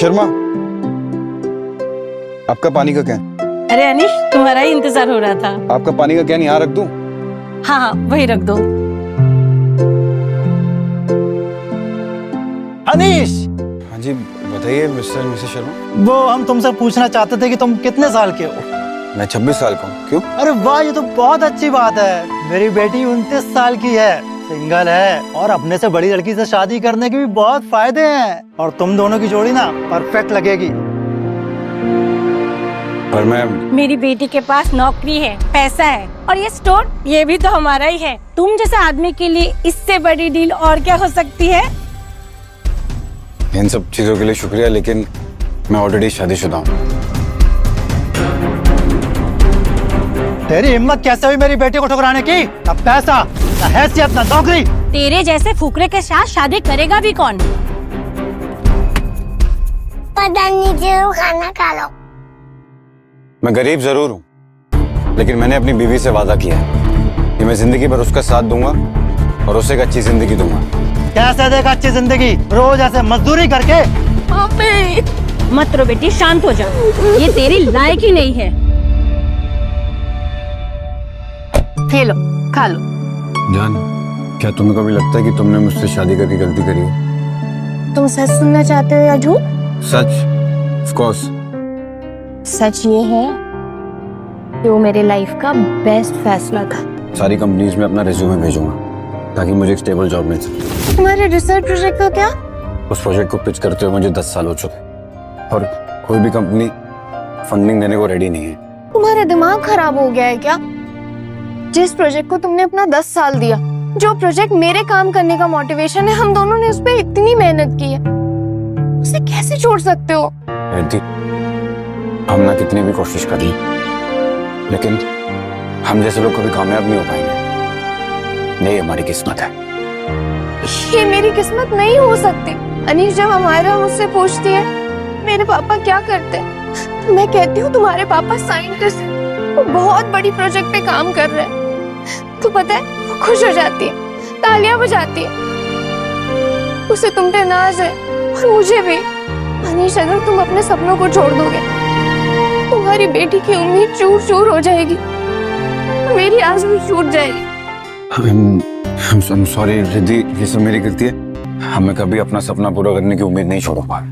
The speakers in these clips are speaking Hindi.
शर्मा, आपका पानी का कैन। अरे अनिश, तुम्हारा ही इंतजार हो रहा था। आपका पानी का कैन यहाँ रख दूं? हाँ हाँ, वही रख दो। अनिश, हाँ जी बताइए मिस्टर मिसेस शर्मा। वो हम तुमसे पूछना चाहते थे कि तुम कितने साल के हो? मैं 26 साल का हूँ। क्यों? अरे वाह, ये तो बहुत अच्छी बात है। मेरी बेटी 29 साल की है, सिंगल है और अपने से बड़ी लड़की से शादी करने के भी बहुत फायदे हैं। और तुम दोनों की जोड़ी ना परफेक्ट लगेगी। पर मैं मेरी बेटी के पास नौकरी है, पैसा है, और ये स्टोर ये भी तो हमारा ही है। तुम जैसे आदमी के लिए इससे बड़ी डील और क्या हो सकती है? इन सब चीजों के लिए शुक्रिया, लेकिन मैं ऑलरेडी शादीशुदा हूँ। तेरी हिम्मत कैसे हुई मेरी बेटी को ठुकराने की? ना पैसा, ना हैसियत, ना नौकरी। तेरे जैसे फुकरे के साथ शादी करेगा भी कौन? पता नहीं, जरूर खाना खा लो। मैं गरीब जरूर हूँ, लेकिन मैंने अपनी बीवी से वादा किया है कि मैं जिंदगी भर उसका साथ दूंगा और उसे एक अच्छी जिंदगी दूंगा। कैसे देगा अच्छी जिंदगी? रोज ऐसे मजदूरी करके? मत रो बेटी, शांत हो जा। ये तेरी लायक ही नहीं है। ये लो, खा लो। जान, क्या तुम्हें कभी लगता है कि तुमने मुझसे शादी करके गलती करी है? तुम सच सुनना चाहते हो या झूठ? सच, ऑफ कोर्स। सच ये है कि वो मेरे लाइफ का बेस्ट फैसला था। सारी कंपनीज में अपना रिज्यूमे भेजूंगा ताकि मुझे एक स्टेबल जॉब मिल सके। तुम्हारे रिसर्च प्रोजेक्ट का क्या? उस प्रोजेक्ट को पिच करते हुए मुझे 10 साल हो चुके और कोई भी कंपनी फंडिंग देने को रेडी नहीं है। तुम्हारा दिमाग खराब हो गया है क्या? जिस प्रोजेक्ट को तुमने अपना 10 साल दिया, जो प्रोजेक्ट मेरे काम करने का मोटिवेशन है, हम दोनों ने उस पर इतनी मेहनत की है, उसे कैसे छोड़ सकते हो? हमने कितनी भी कोशिश कर ली, लेकिन हम जैसे लोग कभी कामयाब नहीं हो पाएंगे। यही हमारी किस्मत है। ये मेरी किस्मत नहीं हो सकती। अनीश, जब हमारा मुझसे पूछती है मेरे पापा क्या करते हैं, तो मैं कहती हूँ तुम्हारे पापा साइंटिस्ट हैं, वो बहुत बड़ी प्रोजेक्ट पे काम कर रहे हैं। तो पता है वो खुश हो जाती है, तालियां बजाती है। उसे तुम पे नाज है और मुझे भी। अनीश, अगर तुम अपने सपनों को छोड़ दोगे, तुम्हारी बेटी की उम्मीद चूर चूर हो जाएगी, मेरी आस भी छूट जाएगी। I'm sorry रिद्धि, ये सब मेरी गलती है। हमें कभी अपना सपना पूरा करने की उम्मीद नहीं छोड़ पाए।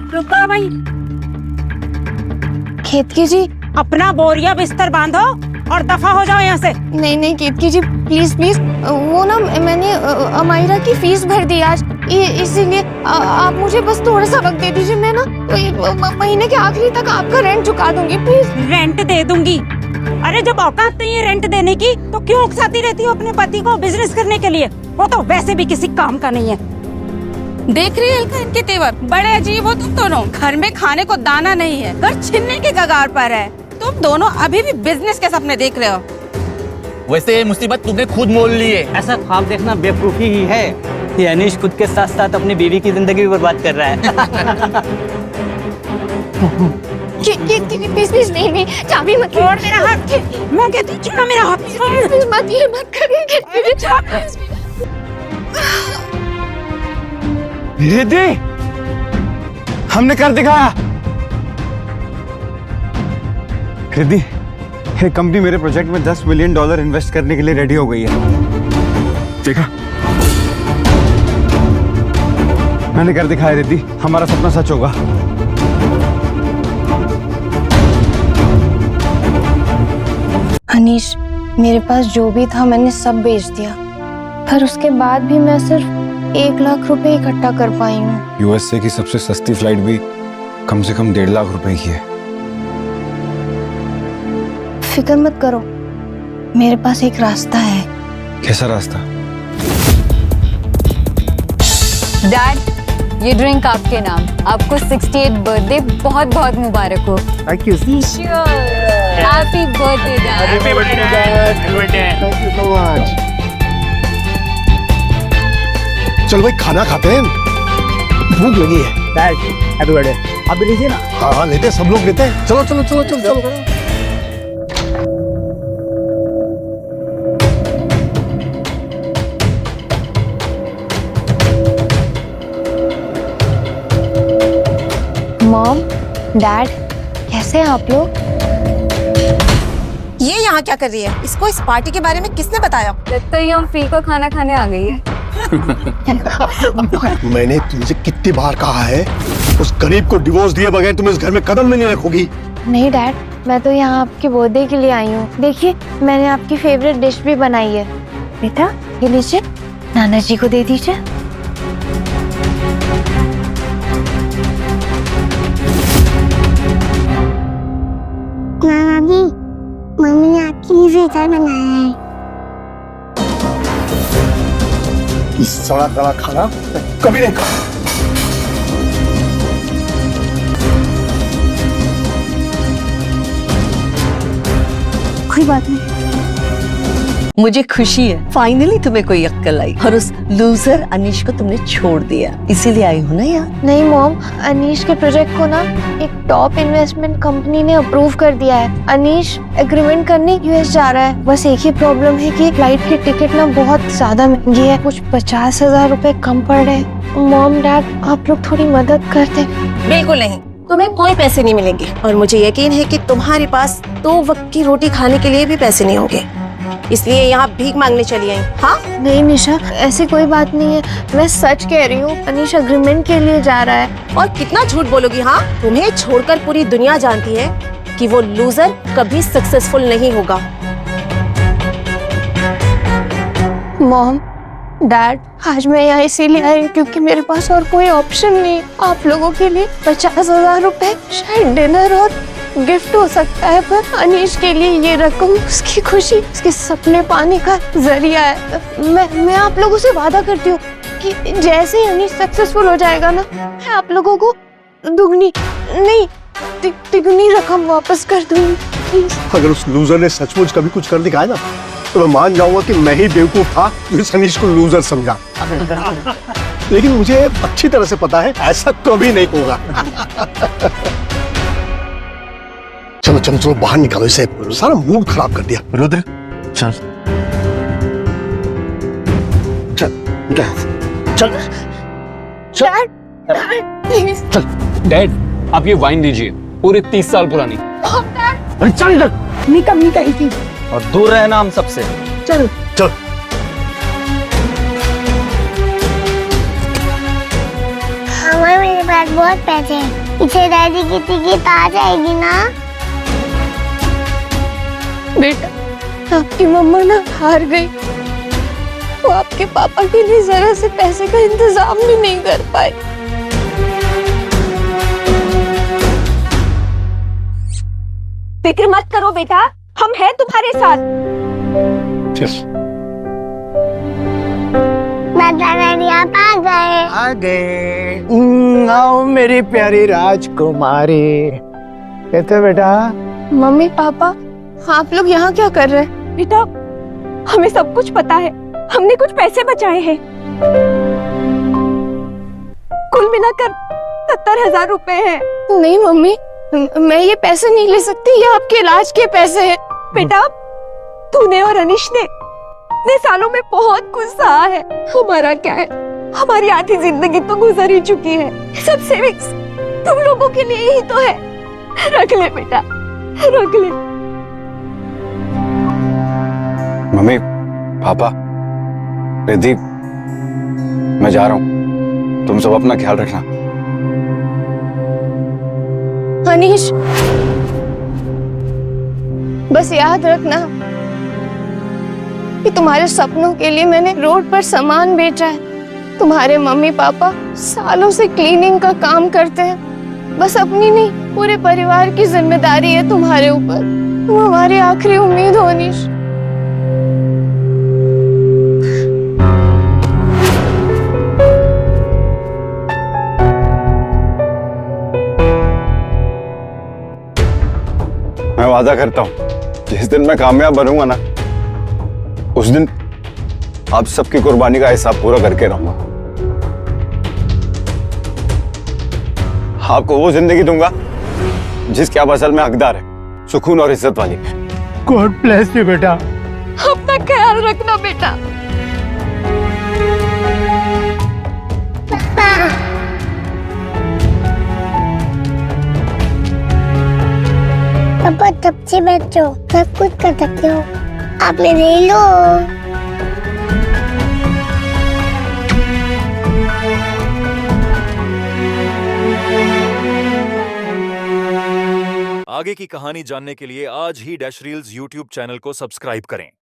रुको भाई। केतकी जी, अपना बोरिया बिस्तर बांधो और दफा हो जाओ यहाँ से। नहीं नहीं केतकी जी, प्लीज प्लीज। वो ना मैंने अमायरा की फीस भर दी आज, इसीलिए आप मुझे बस थोड़ा सा वक्त दे दीजिए। मैं ना महीने के आखिरी तक आपका रेंट चुका दूंगी, प्लीज। रेंट दे दूंगी? अरे जब औकात नहीं है रेंट देने की, तो क्यों उकसाती रहती हो अपने पति को बिजनेस करने के लिए? वो तो वैसे भी किसी काम का नहीं है। देख रही है इल्का इनके तेवर, बड़े अजीब हो तुम दोनों। घर में खाने को दाना नहीं है, घर छीनने के कगार पर है। तुम दोनों अभी भी बिजनेस के सपने देख रहे हो। वैसे ये मुसीबत तुमने खुद मोल ली है। ऐसा ख्वाब देखना बेवकूफी ही है। ये अनीश खुद के साथ साथ अपनी बीवी की जिंदगी भी बर्बाद कर रहा है। प्लीज प्लीज, नहीं नहीं, चाबी मत छोड़ मेरा हाथ। मैं कहती हूँ छोड़ो मेरा हाथ। प्लीज मत, ये मत करिए। रिद्धि, हमने कर दिखाया। रिद्धि, ये कंपनी मेरे प्रोजेक्ट में $10 मिलियन इन्वेस्ट करने के लिए रेडी हो गई है। देखा, मैंने कर दिखाया रिद्धि, हमारा सपना सच होगा। अनीश, मेरे पास जो भी था मैंने सब बेच दिया, पर उसके बाद भी मैं सिर्फ 1 लाख रुपए इकट्ठा कर पाई हूँ। यूएसए की सबसे सस्ती फ्लाइट भी कम से कम 1.5 लाख रुपए की है। फिक्र मत करो, मेरे पास एक रास्ता है। कैसा रास्ता? डैड, ये ड्रिंक आपके नाम। आपको 68 बर्थडे बहुत बहुत मुबारक हो। Thank you. Happy birthday dad. Happy birthday dad. Thank you so much. चल भाई, खाना खाते हैं, भूख लगी है। Dad, happy birthday. आप भी लीजिए ना। हाँ हाँ, लेते हैं, सब लोग लेते हैं। चलो चलो चलो चलो चलो। मॉम, डैड, कैसे हैं आप लोग? ये यहाँ क्या कर रही है? इसको इस पार्टी के बारे में किसने बताया? लगता है हम फ्री को खाना खाने आ गई है। मैंने तुमसे कितनी बार कहा है, उस गरीब को डिवोर्स दिए बगैर तुम इस घर में कदम भी नहीं रखोगी। नहीं डैड, मैं तो यहाँ आपके बर्थडे के लिए आई हूँ। देखिए, मैंने आपकी फेवरेट डिश भी बनाई है। बेटा, ये लीजिए, नाना जी को दे दीजिए। नाना जी, मम्मी ने आपके लिए स्वेटर बनाया है। इस सड़ा गला खाना मैं कभी नहीं खाऊंगा। कोई बात नहीं। मुझे खुशी है फाइनली तुम्हें कोई अक्ल आई और उस लूजर अनीश को तुमने छोड़ दिया, इसीलिए आई हो ना यहाँ। नहीं मॉम, अनीश के प्रोजेक्ट को ना एक टॉप इन्वेस्टमेंट कंपनी ने अप्रूव कर दिया है। अनीश एग्रीमेंट करने यूएस जा रहा है। बस एक ही प्रॉब्लम है कि फ्लाइट की टिकट ना बहुत ज्यादा महंगी है, कुछ 50,000 रुपए कम पड़ रहे हैं। मॉम डैड, आप लोग थोड़ी मदद कर दें। बिल्कुल नहीं, तुम्हें कोई पैसे नहीं मिलेंगे और मुझे यकीन है कि तुम्हारे पास 2 वक्त की रोटी खाने के लिए भी पैसे नहीं होंगे, इसलिए यहाँ भीख मांगने चली आई। हाँ? नहीं निशा, ऐसी कोई बात नहीं है, मैं सच कह रही हूँ। अनीश एग्रीमेंट के लिए जा रहा है। और कितना झूठ बोलोगी? हाँ, तुम्हें छोड़कर पूरी दुनिया जानती है कि वो लूजर कभी सक्सेसफुल नहीं होगा। मॉम डैड, आज मैं यहाँ इसीलिए आई हूँ क्योंकि मेरे पास और कोई ऑप्शन नहीं। आप लोगों के लिए 50,000 रुपए शायद डिनर और गिफ्ट हो सकता है, पर अनीश के लिए ये रकम उसकी खुशी, उसके सपने पाने का जरिया है। मैं आप लोगों से वादा करती हूँ कि जैसे ही अनीश सक्सेसफुल हो जाएगा ना, मैं आप लोगों को दुगनी नहीं तिगुनी रकम वापस कर दूंगी। अगर उस लूजर ने सचमुच कभी कुछ कर दिखाया ना, तो मैं मान जाऊंगा कि मैं ही बेवकूफ था जो इस अनीश को लूजर समझा। लेकिन मुझे अच्छी तरह से पता है ऐसा कभी नहीं होगा। चलो चलो चलो बाहर निकालो, इसे सारा मूड खराब कर दिया। रुद्र चल चल चल चल चल डैड, आप ये वाइन लीजिए, पूरे 30 साल पुरानी। अरे चल इधर। मीका ही थी। और दूर रहना हम सबसे। चल चल हमारे मेरे पास बहुत पैसे हैं, इसे दादी की टिकट आ जाएगी ना? बेटा, आपकी मम्मा ना हार गई। वो आपके पापा के लिए जरा से पैसे का इंतजाम भी नहीं कर पाए। फिक्र मत करो बेटा, हम हैं तुम्हारे साथ। दादाजी आप आ गए। आओ मेरी प्यारी राजकुमारी। कहते बेटा, मम्मी पापा, आप लोग यहाँ क्या कर रहे हैं? बेटा, हमें सब कुछ पता है, हमने कुछ पैसे बचाए हैं, कुल मिलाकर 70,000 रुपए हैं। नहीं मम्मी, मैं ये पैसे नहीं ले सकती, ये आपके इलाज के पैसे हैं। बेटा, तूने और अनीश ने इतने सालों में बहुत कुछ सहा है। हमारा क्या है, हमारी आधी जिंदगी तो गुजर ही चुकी है। सब सेविंग्स तुम लोगों के लिए ही तो है। रख ले बेटा, रख ले। मम्मी, पापा, रिद्धि, मैं जा रहा हूँ, तुम सब अपना ख्याल रखना। अनीश, बस याद रखना कि तुम्हारे सपनों के लिए मैंने रोड पर सामान बेचा है। तुम्हारे मम्मी पापा सालों से क्लीनिंग का काम करते हैं। बस अपनी नहीं, पूरे परिवार की जिम्मेदारी है तुम्हारे ऊपर। तुम हमारी आखिरी उम्मीद हो अनीश। मैं वादा करता हूँ, जिस दिन मैं कामयाब बनूंगा ना, उस दिन आप सबकी कुर्बानी का हिसाब पूरा करके रहूंगा। आपको वो जिंदगी दूंगा जिसके आप असल में हकदार है, सुकून और इज्जत वाली। गॉड ब्लेस यू बेटा। अपना ख्याल रखना बेटा। पापा सबसे बच्चों सब कुछ कर सकते हो, आप मेरे लो। आगे की कहानी जानने के लिए आज ही डैश रील्स यूट्यूब चैनल को सब्सक्राइब करें।